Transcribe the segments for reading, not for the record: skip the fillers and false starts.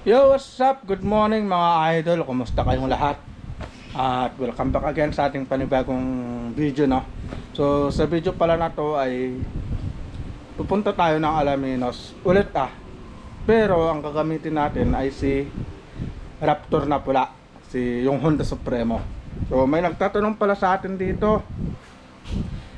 Yo, what's up? Good morning mga idol. Kumusta kayong lahat? At welcome back again sa ating panibagong video, no? So, sa video pala na to ay pupunta tayo ng Alaminos ulit Pero ang gagamitin natin ay si Raptor na pula, yung Honda Supremo. So, may nagtatanong pala sa atin dito.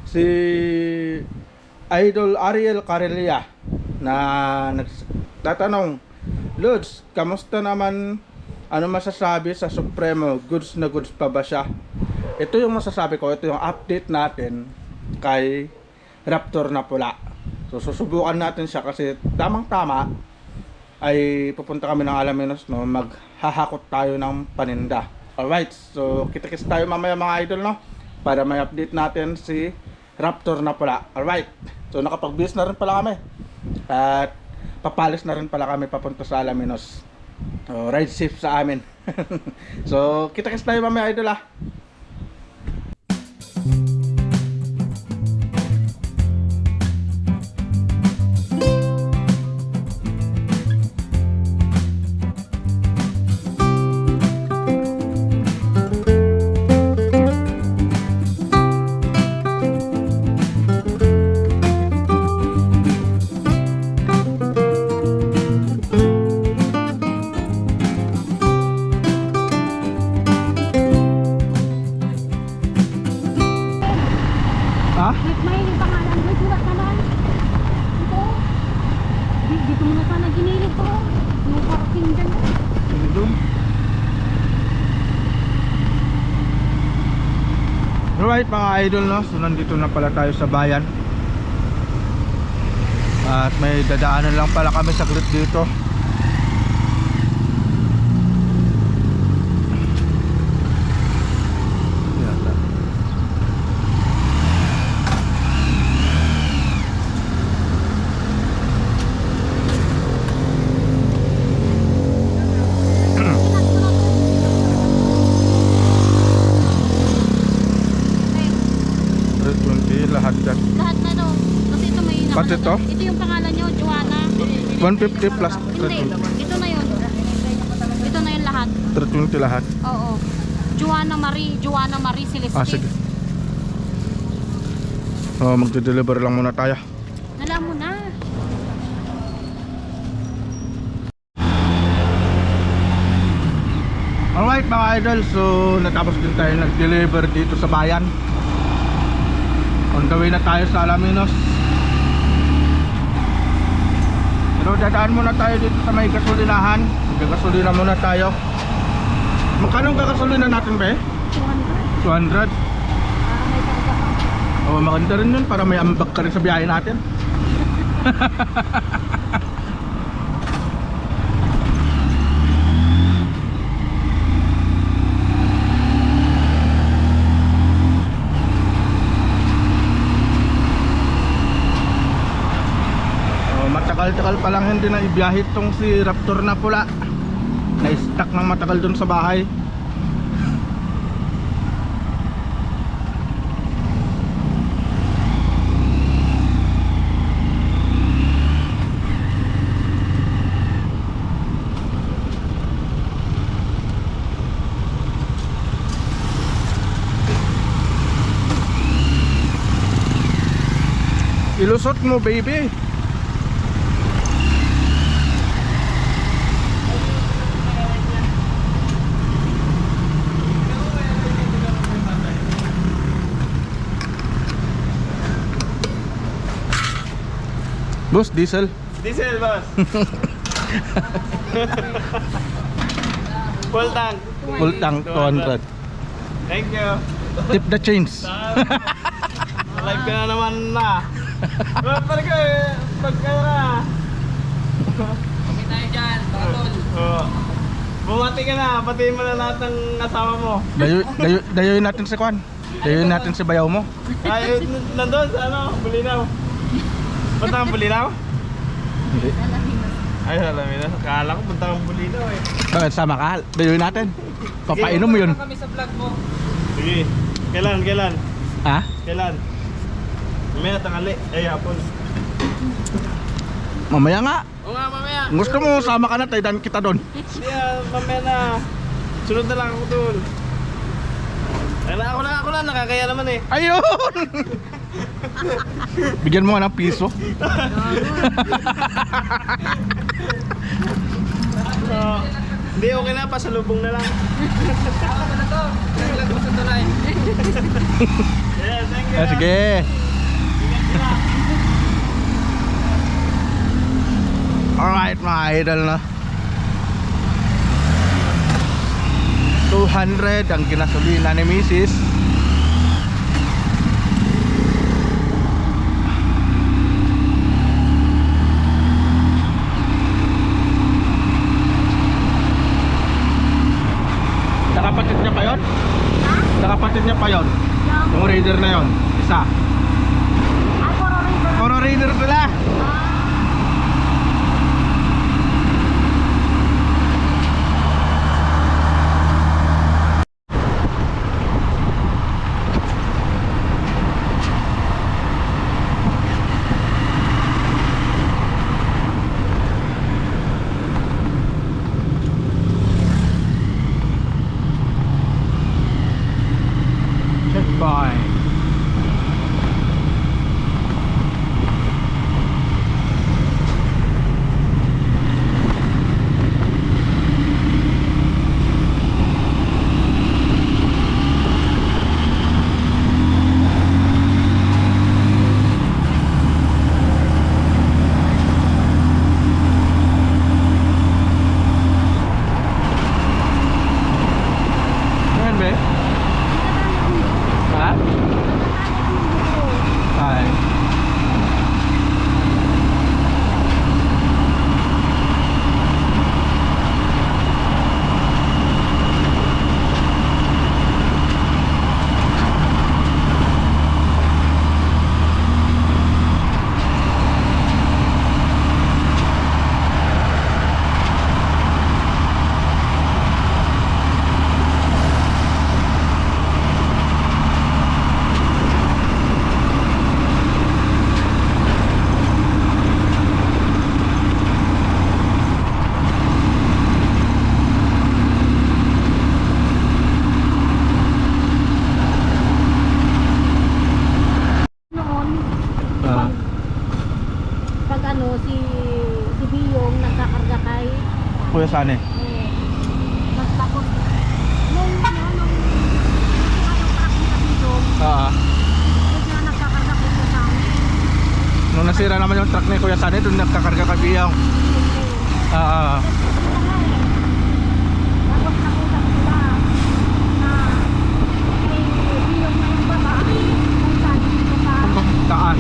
Si Idol Ariel Carelia na nagtatanong, Lods, kamusta naman? Ano masasabi sa Supremo? Goods na goods pa ba siya? Ito yung masasabi ko, ito yung update natin kay Raptor na pula. So susubukan natin siya kasi tamang-tama ay pupunta kami ng Alaminos, no? Maghahakot tayo ng paninda. Alright, so kita-kits tayo mamaya mga idol, no? Para may update natin si Raptor na pula. Alright, so nakapag-bis na rin pala kami. At papalis na rin pala kami papunta sa Alaminos. Ride safe sa amin. So, kita-kits tayo mamaya idol May pangalan doon, sulat na lang. Ito. Dito mo na sana ginilit to. No parking dyan. Sige doon. Alright mga idol, no? So nandito na pala tayo sa bayan. At may dadaanan lang pala kami saglit dito. Lahat yan. Lahat na daw. Kasi ito may Ba't ito? Ito yung pangalan nyo, Joanna. 150 plus Hindi, ito na yun. Ito na yun lahat. 320 lahat. Oo. Joanna Marie Celeste. Sige. Magde-deliver lang muna tayo. Alam mo na. Alright mga idol, so natapos din tayo nag-deliver dito sa bayan. On the way na tayo sa Alaminos. Pero dadaan muna tayo dito sa may gasolinahan. Gasolina muna tayo. Magkano ang gagasolina natin ba 200. Para may karga. Maganda rin yun para may ambag ka rin sa biyahe natin. Matagal-tagal pa lang hindi na ibiyahe itong si Raptor na pula. Na-stuck ng matagal dun sa bahay. Ilusot mo baby. Boss, diesel. Diesel, boss. Full tank. Full tank 200. Thank you. Tip the change. Live ka na naman na. Pagka na. Kami tayo dyan, Patol. Bumati ka na, patiin mo na lahat ng asawa mo. Dayoyin natin si Kwan. Dayoyin natin si bayaw mo. Ay, nandun sa Bulinaw. Punta kang Bulinaw? Hindi. Ay, alam mo na. Akala ko punta kang Bulinaw eh. Bakit sama ka? Dayoyin natin. Papainom mo yun. Kami sa vlog mo. Sige. Kailan? Ha? Kailan? Mamaya tangali. Ay, hapon. Mamaya nga. Oo nga, mamaya. Gusto mo sama ka na tayo dan kita doon. Siya, mamaya na. Sunod na lang ako doon. Ako na, nakakaya naman eh. Ayun! Bigyan mo nga ng piso. So, hindi, okay na, pasalubong na lang. Ako na to. Naglag ko sa tulay. Yeah, thank you. Sige. Alright mga idol na 200 ang ginasolina ni Mrs. Nakapatid niya pa yon? Nakapatid niya pa yon? Yung raider na yon? Isa? Puro raider pala? Checkpoint. Ayan ba? Ha? Ay. Noon, Ah. pag ano, si Biyong nagkakarga kay Kuya Sane. tapos nung truck nila Biyong, Ah. doon na nagkakarga ko sa amin. Nung nasira naman yung truck ni Kuya Sane, doon nagkakarga ka biyang. Ah. Tapos nakuha sila na may Biyong na yung baba kung saan dito sa Taas.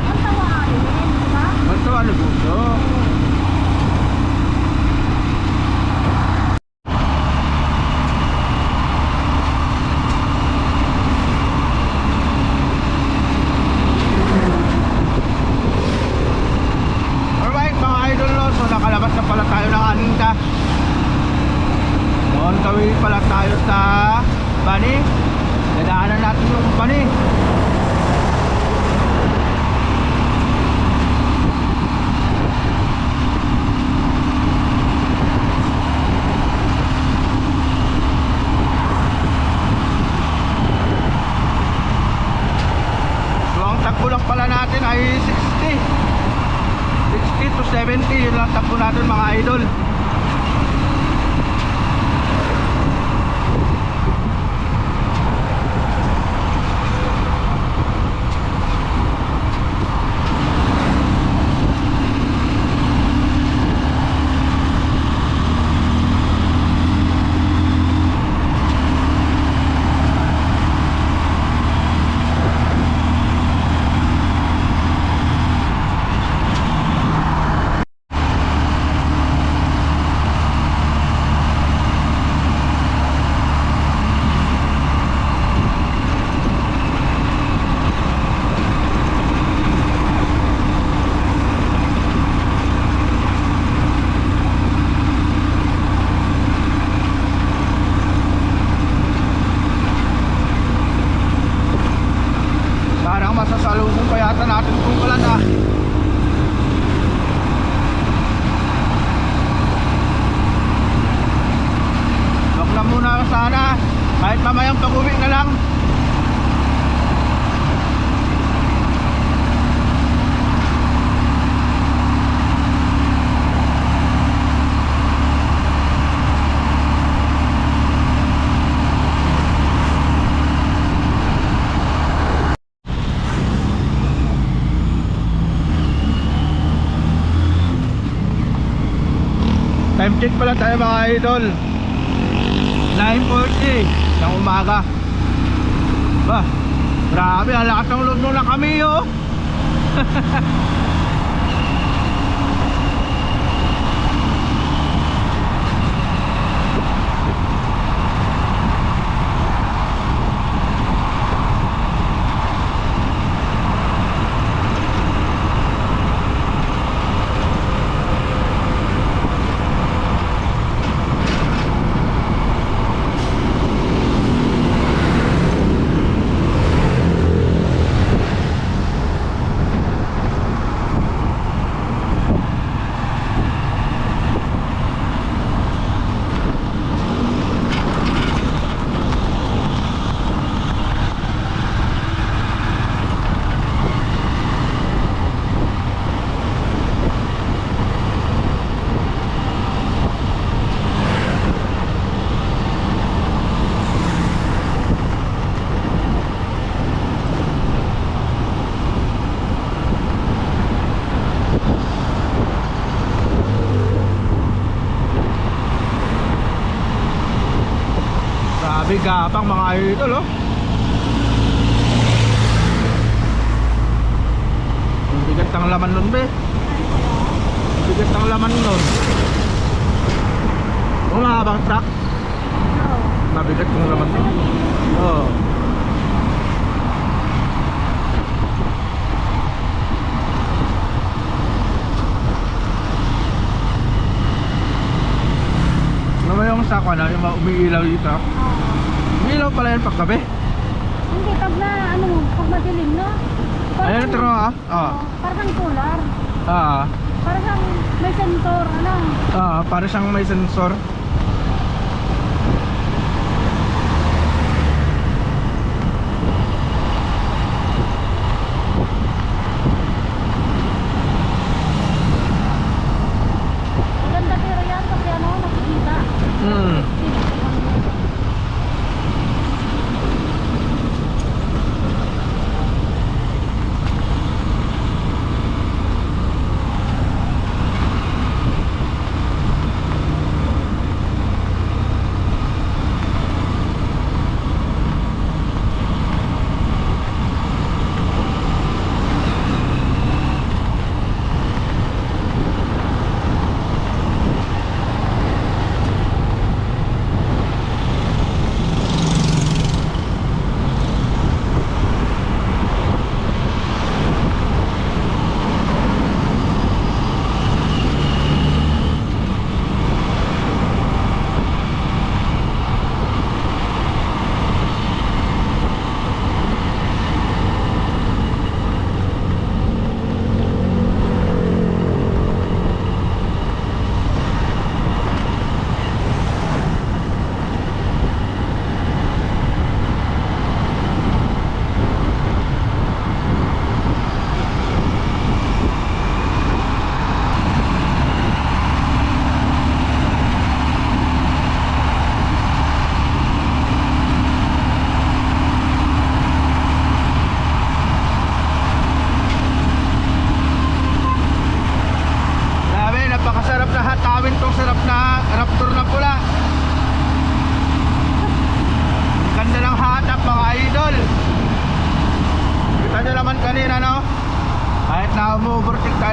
ang tawarin, di ba? Ito ano gusto? Alright mga idol no, so nakalabas na pala tayo ng Aninta. On the way pala tayo sa Bani. Dadaanan natin yung Bani. So ang takbo lang pala natin ay 60 to 70, yun lang takbo natin mga idol. masasalubong pa yata natin kung ulan ah. Wag na muna sana, kahit mamayang pag-uwi na lang. Time check pala tayo mga idol, 9:40 ng umaga. Bah, grabe, ang lakas ng loob nung kami oh. Grabe gapang mga idol oh. Ang bigat ng laman nun be. Ang bigat ng laman nun. Mahabang truck. Mabigat ng laman nun. Oh. Ano ba yung sako na yung umiilaw dito? Umiilaw pala yun paggabi. Hindi, pag na, ano, pag madilim, no? Ayan ito nga ah. Parang solar. Ah. Parang may sensor, ano? Para siyang may sensor. Maganda pero yan kasi ano, nakikita.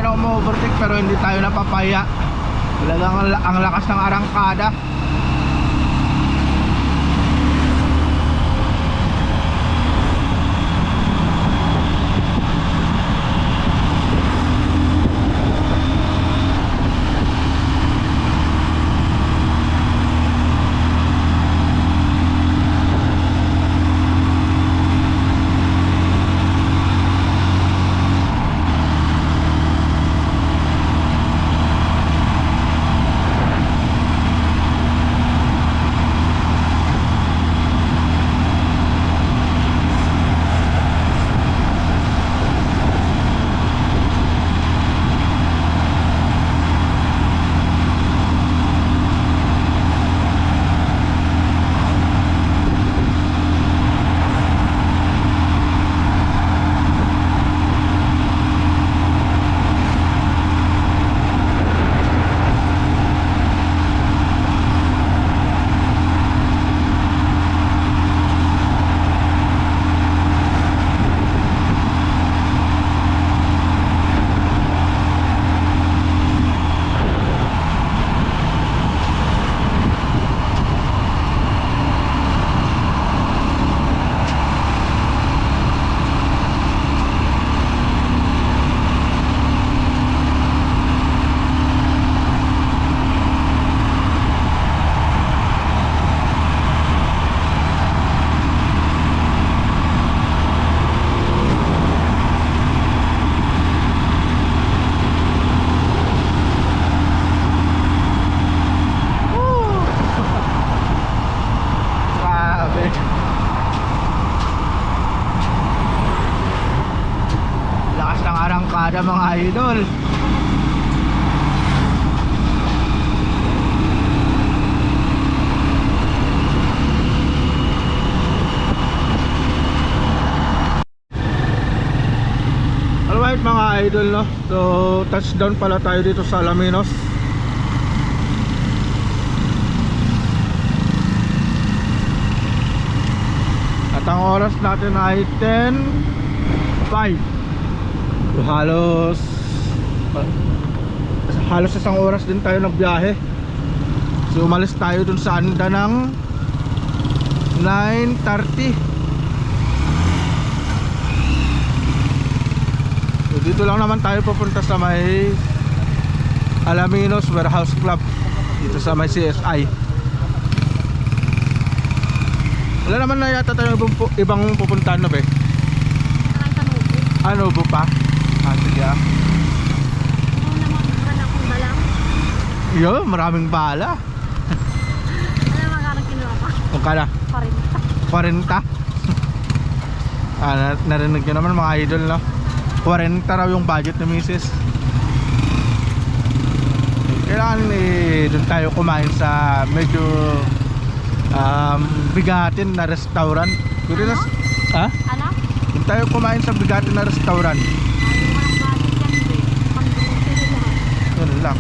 Umu-overtake pero hindi tayo napapaya. Talagang ang lakas ng arangkada. kalsada mga idol. Alright mga idol, no? So touchdown pala tayo dito sa Alaminos. At ang oras natin ay 10:05. So halos isang oras din tayo nagbiyahe. So umalis tayo dun sa Anda ng 9:30. So dito lang naman tayo pupunta sa may Alaminos Warehouse Club, dito sa may CSI. Wala naman na yata tayo ibang pupuntahan na ba? Nakay sa Nubo. Ano po pa? Sige ah. Ano naman, wala akong balang. Yo, maraming bala. Alam mo, magkano kinuha ka? Magkala? 40. 40. Narinig nyo naman mga idol, no? 40 raw yung budget ni Mrs. Kailangan doon tayo kumain sa medyo bigatin na restaurant. Ano? Ha? Ano? Doon tayo kumain sa bigatin na restaurant. Ay, walang budget yan, eh. Pang-grocery lahat. Yun lang.